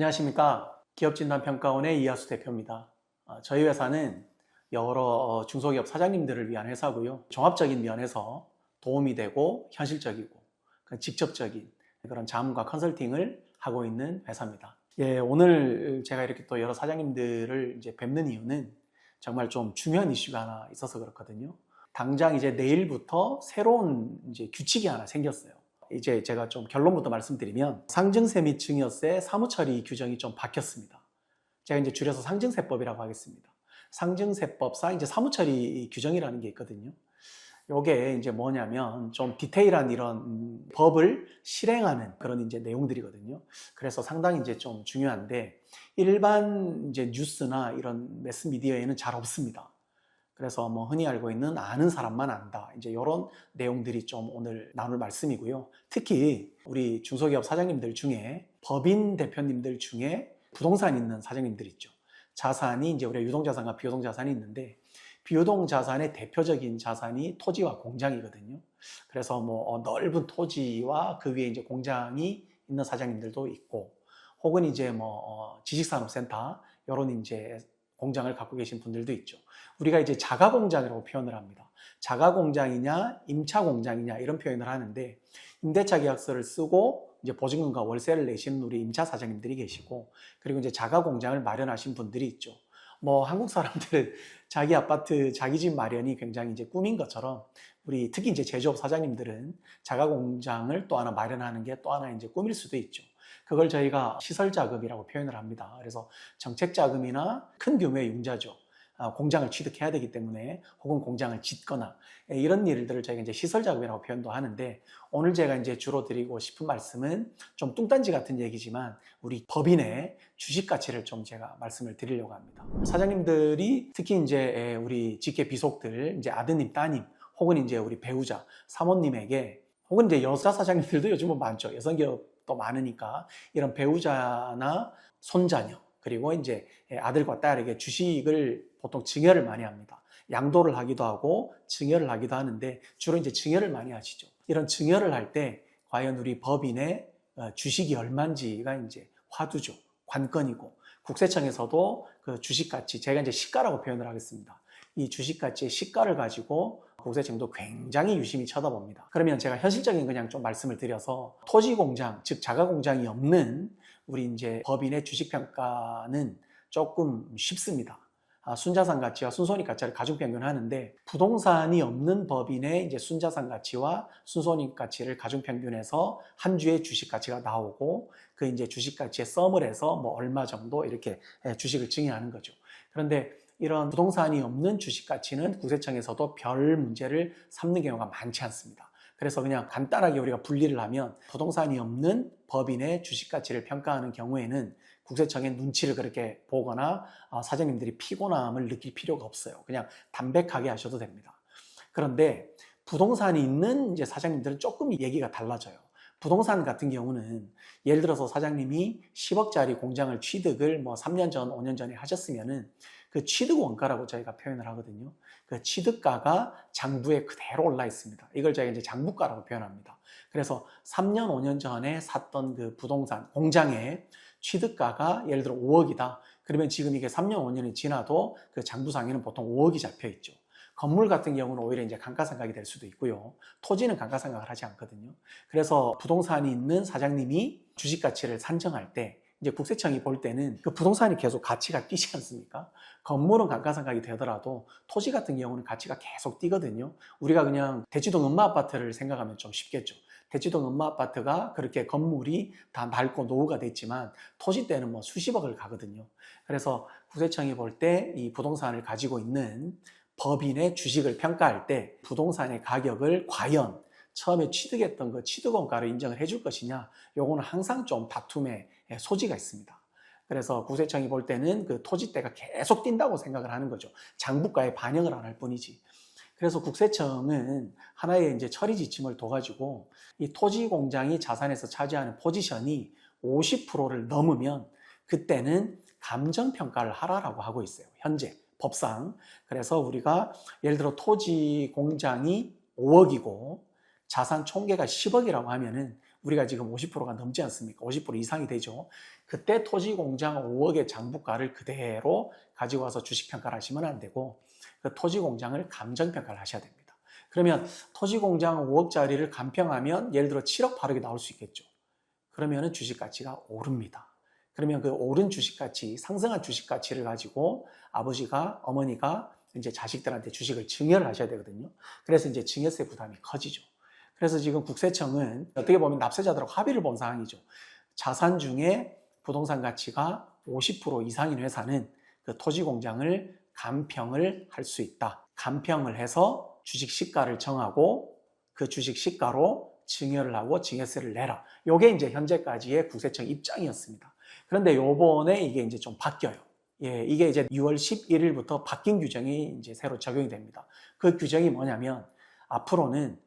안녕하십니까. 기업진단평가원의 이하수 대표입니다. 저희 회사는 여러 중소기업 사장님들을 위한 회사고요. 종합적인 면에서 도움이 되고 현실적이고 직접적인 그런 자문과 컨설팅을 하고 있는 회사입니다. 오늘 제가 이렇게 또 여러 사장님들을 이제 뵙는 이유는 정말 좀 중요한 이슈가 하나 있어서 그렇거든요. 당장 이제 내일부터 새로운 이제 규칙이 하나 생겼어요. 이제 제가 좀 결론부터 말씀드리면 상증세 및 증여세 사무처리 규정이 좀 바뀌었습니다. 제가 이제 줄여서 상증세법이라고 하겠습니다. 상증세법상 이제 사무처리 규정이라는 게 있거든요. 요게 이제 뭐냐면 좀 디테일한 이런 법을 실행하는 그런 이제 내용들이거든요. 그래서 상당히 이제 좀 중요한데 일반 이제 뉴스나 이런 매스미디어에는 잘 없습니다. 그래서 뭐 흔히 알고 있는 아는 사람만 안다. 이제 이런 내용들이 좀 오늘 나눌 말씀이고요. 특히 우리 중소기업 사장님들 중에 법인 대표님들 중에 부동산 있는 사장님들 있죠. 자산이 이제 우리가 유동자산과 비유동자산이 있는데 비유동자산의 대표적인 자산이 토지와 공장이거든요. 그래서 뭐 넓은 토지와 그 위에 이제 공장이 있는 사장님들도 있고 혹은 이제 뭐 지식산업센터 이런 이제 공장을 갖고 계신 분들도 있죠. 우리가 이제 자가공장이라고 표현을 합니다. 자가공장이냐, 임차공장이냐 이런 표현을 하는데 임대차 계약서를 쓰고 이제 보증금과 월세를 내시는 우리 임차 사장님들이 계시고 그리고 이제 자가공장을 마련하신 분들이 있죠. 뭐 한국 사람들은 자기 아파트, 자기 집 마련이 굉장히 이제 꿈인 것처럼 우리 특히 이제 제조업 사장님들은 자가공장을 또 하나 마련하는 게 또 하나 이제 꿈일 수도 있죠. 그걸 저희가 시설자금이라고 표현을 합니다. 그래서 정책자금이나 큰 규모의 융자죠. 공장을 취득해야 되기 때문에 혹은 공장을 짓거나 이런 일들을 저희가 이제 시설자금이라고 표현도 하는데 오늘 제가 이제 주로 드리고 싶은 말씀은 좀 뚱딴지 같은 얘기지만 우리 법인의 주식 가치를 좀 제가 말씀을 드리려고 합니다. 사장님들이 특히 이제 우리 직계 비속들 이제 아드님, 따님 혹은 이제 우리 배우자, 사모님에게 혹은 이제 여자 사장님들도 요즘은 많죠. 여성기업도 많으니까 이런 배우자나 손자녀 그리고 이제 아들과 딸에게 주식을 보통 증여를 많이 합니다. 양도를 하기도 하고 증여를 하기도 하는데 주로 이제 증여를 많이 하시죠. 이런 증여를 할 때 과연 우리 법인의 주식이 얼마인지가 이제 화두죠. 관건이고 국세청에서도 그 주식 가치, 제가 이제 시가라고 표현을 하겠습니다. 이 주식 가치의 시가를 가지고 국세청도 굉장히 유심히 쳐다봅니다. 그러면 제가 현실적인 그냥 좀 말씀을 드려서 토지 공장, 즉 자가 공장이 없는 우리 이제 법인의 주식 평가는 조금 쉽습니다. 순자산 가치와 순손익 가치를 가중 평균하는데 부동산이 없는 법인의 이제 순자산 가치와 순손익 가치를 가중 평균해서 한 주의 주식 가치가 나오고 그 이제 주식 가치에 썸을 해서 뭐 얼마 정도 이렇게 주식을 증여하는 거죠. 그런데 이런 부동산이 없는 주식 가치는 국세청에서도 별 문제를 삼는 경우가 많지 않습니다. 그래서 그냥 간단하게 우리가 분리를 하면 부동산이 없는 법인의 주식 가치를 평가하는 경우에는 국세청의 눈치를 그렇게 보거나 사장님들이 피곤함을 느낄 필요가 없어요. 그냥 담백하게 하셔도 됩니다. 그런데 부동산이 있는 이제 사장님들은 조금 얘기가 달라져요. 부동산 같은 경우는 예를 들어서 사장님이 10억짜리 공장을 취득을 뭐 3년 전, 5년 전에 하셨으면은 그 취득 원가라고 저희가 표현을 하거든요. 그 취득가가 장부에 그대로 올라 있습니다. 이걸 저희가 이제 장부가라고 표현합니다. 그래서 3년, 5년 전에 샀던 그 부동산 공장의 취득가가 예를 들어 5억이다. 그러면 지금 이게 3년, 5년이 지나도 그 장부상에는 보통 5억이 잡혀 있죠. 건물 같은 경우는 오히려 이제 감가상각이 될 수도 있고요. 토지는 감가상각을 하지 않거든요. 그래서 부동산이 있는 사장님이 주식 가치를 산정할 때 이제 국세청이 볼 때는 그 부동산이 계속 가치가 뛰지 않습니까? 건물은 감가상각이 되더라도 토지 같은 경우는 가치가 계속 뛰거든요. 우리가 그냥 대치동 음마아파트를 생각하면 좀 쉽겠죠. 대치동 음마아파트가 그렇게 건물이 다 낡고 노후가 됐지만 토지 때는 뭐 수십억을 가거든요. 그래서 국세청이 볼 때 이 부동산을 가지고 있는 법인의 주식을 평가할 때 부동산의 가격을 과연 처음에 취득했던 그 취득원가로 인정을 해줄 것이냐, 요거는 항상 좀 다툼의 소지가 있습니다. 그래서 국세청이 볼 때는 그 토지대가 계속 뛴다고 생각을 하는 거죠. 장부가에 반영을 안 할 뿐이지. 그래서 국세청은 하나의 이제 처리 지침을 둬가지고 이 토지 공장이 자산에서 차지하는 포지션이 50%를 넘으면 그때는 감정평가를 하라라고 하고 있어요. 현재 법상. 그래서 우리가 예를 들어 토지 공장이 5억이고 자산 총계가 10억이라고 하면은 우리가 지금 50%가 넘지 않습니까? 50% 이상이 되죠. 그때 토지공장 5억의 장부가를 그대로 가지고 와서 주식평가를 하시면 안 되고 그 토지공장을 감정평가를 하셔야 됩니다. 그러면 토지공장 5억짜리를 감평하면 예를 들어 7억 8억이 나올 수 있겠죠. 그러면 주식가치가 오릅니다. 그러면 그 오른 주식가치, 상승한 주식가치를 가지고 아버지가, 어머니가 이제 자식들한테 주식을 증여를 하셔야 되거든요. 그래서 이제 증여세 부담이 커지죠. 그래서 지금 국세청은 어떻게 보면 납세자들하고 합의를 본 사항이죠. 자산 중에 부동산 가치가 50% 이상인 회사는 그 토지공장을 감평을 할 수 있다. 감평을 해서 주식 시가를 정하고 그 주식 시가로 증여를 하고 증여세를 내라. 이게 이제 현재까지의 국세청 입장이었습니다. 그런데 요번에 이게 이제 좀 바뀌어요. 예, 이게 이제 6월 11일부터 바뀐 규정이 이제 새로 적용이 됩니다. 그 규정이 뭐냐면 앞으로는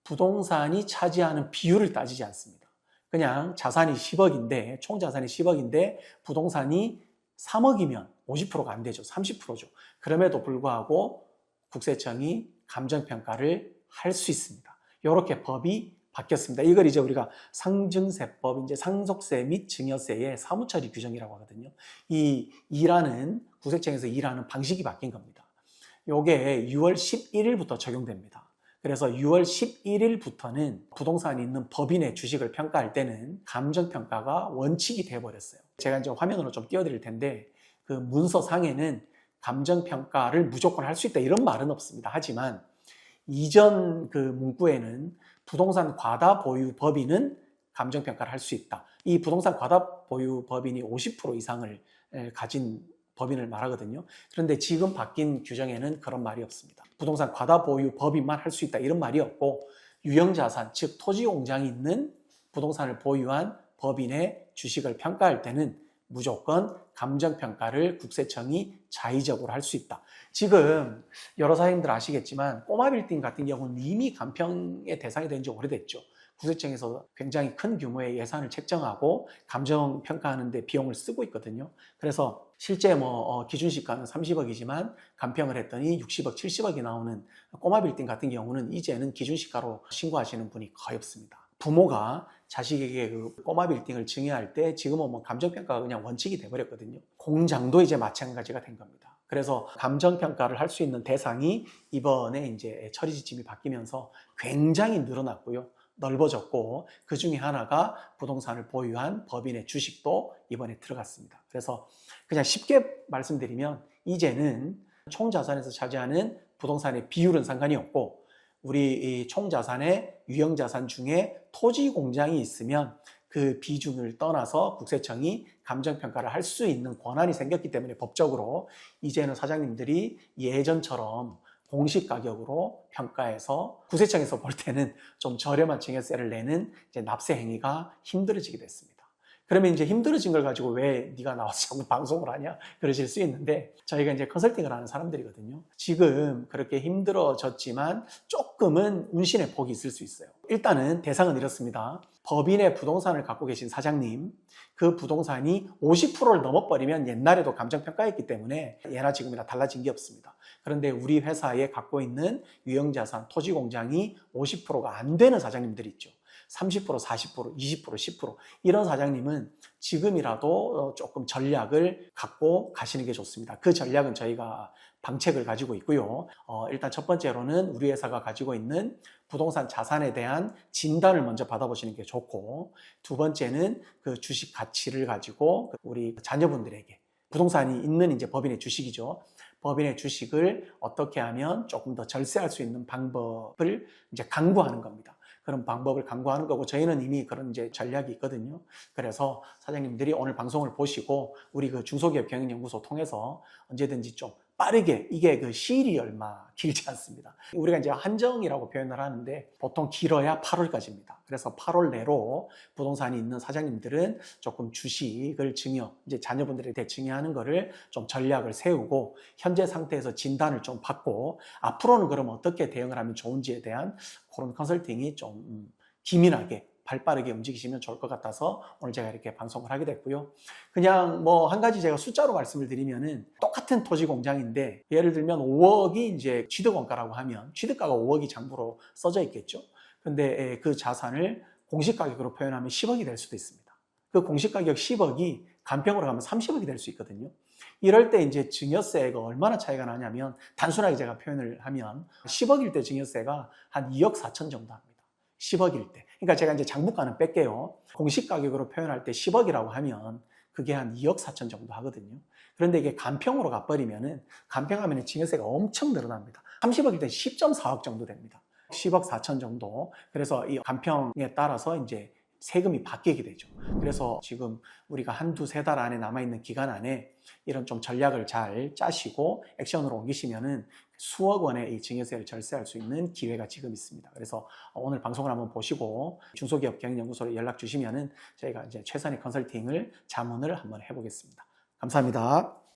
부동산이 차지하는 비율을 따지지 않습니다. 그냥 자산이 10억인데, 총 자산이 10억인데 부동산이 3억이면 50%가 안 되죠. 30%죠. 그럼에도 불구하고 국세청이 감정평가를 할 수 있습니다. 이렇게 법이 바뀌었습니다. 이걸 이제 우리가 상증세법, 이제 상속세 및 증여세의 사무처리 규정이라고 하거든요. 이 일하는, 국세청에서 일하는 방식이 바뀐 겁니다. 이게 6월 11일부터 적용됩니다. 그래서 6월 11일부터는 부동산이 있는 법인의 주식을 평가할 때는 감정평가가 원칙이 되어버렸어요. 제가 이제 화면으로 좀 띄워드릴 텐데 그 문서상에는 감정평가를 무조건 할 수 있다 이런 말은 없습니다. 하지만 이전 그 문구에는 부동산 과다 보유 법인은 감정평가를 할 수 있다. 이 부동산 과다 보유 법인이 50% 이상을 가진 법인을 말하거든요. 그런데 지금 바뀐 규정에는 그런 말이 없습니다. 부동산 과다 보유 법인만 할 수 있다 이런 말이 없고 유형자산, 즉 토지공장이 있는 부동산을 보유한 법인의 주식을 평가할 때는 무조건 감정평가를 국세청이 자의적으로 할 수 있다. 지금 여러 사장님들 아시겠지만 꼬마빌딩 같은 경우는 이미 감평의 대상이 된 지 오래됐죠. 국세청에서 굉장히 큰 규모의 예산을 책정하고 감정평가하는 데 비용을 쓰고 있거든요. 그래서 실제 기준시가는 30억이지만 감평을 했더니 60억, 70억이 나오는 꼬마빌딩 같은 경우는 이제는 기준시가로 신고하시는 분이 거의 없습니다. 부모가 자식에게 그 꼬마 빌딩을 증여할 때 지금은 감정평가가 그냥 원칙이 돼버렸거든요. 공장도 이제 마찬가지가 된 겁니다. 그래서 감정평가를 할 수 있는 대상이 이번에 이제 처리 지침이 바뀌면서 굉장히 늘어났고요. 넓어졌고 그 중에 하나가 부동산을 보유한 법인의 주식도 이번에 들어갔습니다. 그래서 그냥 쉽게 말씀드리면 이제는 총 자산에서 차지하는 부동산의 비율은 상관이 없고 우리 이 총자산의 유형자산 중에 토지 공장이 있으면 그 비중을 떠나서 국세청이 감정평가를 할 수 있는 권한이 생겼기 때문에 법적으로 이제는 사장님들이 예전처럼 공시 가격으로 평가해서 국세청에서 볼 때는 좀 저렴한 증여세를 내는 이제 납세 행위가 힘들어지게 됐습니다. 그러면 이제 힘들어진 걸 가지고 왜 네가 나와서 자꾸 방송을 하냐 그러실 수 있는데 저희가 이제 컨설팅을 하는 사람들이거든요. 지금 그렇게 힘들어졌지만 조금은 운신의 폭이 있을 수 있어요. 일단은 대상은 이렇습니다. 법인의 부동산을 갖고 계신 사장님, 그 부동산이 50%를 넘어버리면 옛날에도 감정평가했기 때문에 예나 지금이나 달라진 게 없습니다. 그런데 우리 회사에 갖고 있는 유형자산, 토지공장이 50%가 안 되는 사장님들이 있죠. 30%, 40%, 20%, 10% 이런 사장님은 지금이라도 조금 전략을 갖고 가시는 게 좋습니다. 그 전략은 저희가 방책을 가지고 있고요. 일단 첫 번째로는 우리 회사가 가지고 있는 부동산 자산에 대한 진단을 먼저 받아보시는 게 좋고 두 번째는 그 주식 가치를 가지고 우리 자녀분들에게 부동산이 있는 이제 법인의 주식이죠. 법인의 주식을 어떻게 하면 조금 더 절세할 수 있는 방법을 이제 강구하는 겁니다. 그런 방법을 강구하는 거고 저희는 이미 그런 이제 전략이 있거든요. 그래서 사장님들이 오늘 방송을 보시고 우리 그 중소기업 경영연구소 통해서 언제든지 좀 빠르게 이게 그 시일이 얼마 길지 않습니다. 우리가 이제 한정이라고 표현을 하는데 보통 길어야 8월까지입니다. 그래서 8월 내로 부동산이 있는 사장님들은 조금 주식을 증여, 이제 자녀분들한테 증여하는 거를 좀 전략을 세우고 현재 상태에서 진단을 좀 받고 앞으로는 그럼 어떻게 대응을 하면 좋은지에 대한 그런 컨설팅이 좀 기민하게 발빠르게 움직이시면 좋을 것 같아서 오늘 제가 이렇게 방송을 하게 됐고요. 그냥 한 가지 제가 숫자로 말씀을 드리면은 똑같은 토지 공장인데 예를 들면 5억이 이제 취득원가라고 하면 취득가가 5억이 장부로 써져 있겠죠. 근데 그 자산을 공시가격으로 표현하면 10억이 될 수도 있습니다. 그 공시가격 10억이 간평으로 가면 30억이 될 수 있거든요. 이럴 때 이제 증여세가 얼마나 차이가 나냐면 단순하게 제가 표현을 하면 10억일 때 증여세가 한 2억 4천 정도 합니다. 10억일 때. 그러니까 제가 이제 장부가는 뺄게요. 공시가격으로 표현할 때 10억이라고 하면 그게 한 2억 4천 정도 하거든요. 그런데 이게 간평으로 가버리면은 간평하면 증여세가 엄청 늘어납니다. 30억일 때 10.4억 정도 됩니다. 10억 4천 정도. 그래서 이 간평에 따라서 이제 세금이 바뀌게 되죠. 그래서 지금 우리가 한두 세 달 안에 남아있는 기간 안에 이런 좀 전략을 잘 짜시고 액션으로 옮기시면은 수억 원의 이 증여세를 절세할 수 있는 기회가 지금 있습니다. 그래서 오늘 방송을 한번 보시고 중소기업 경영연구소로 연락 주시면은 저희가 이제 최선의 컨설팅을 자문을 한번 해보겠습니다. 감사합니다.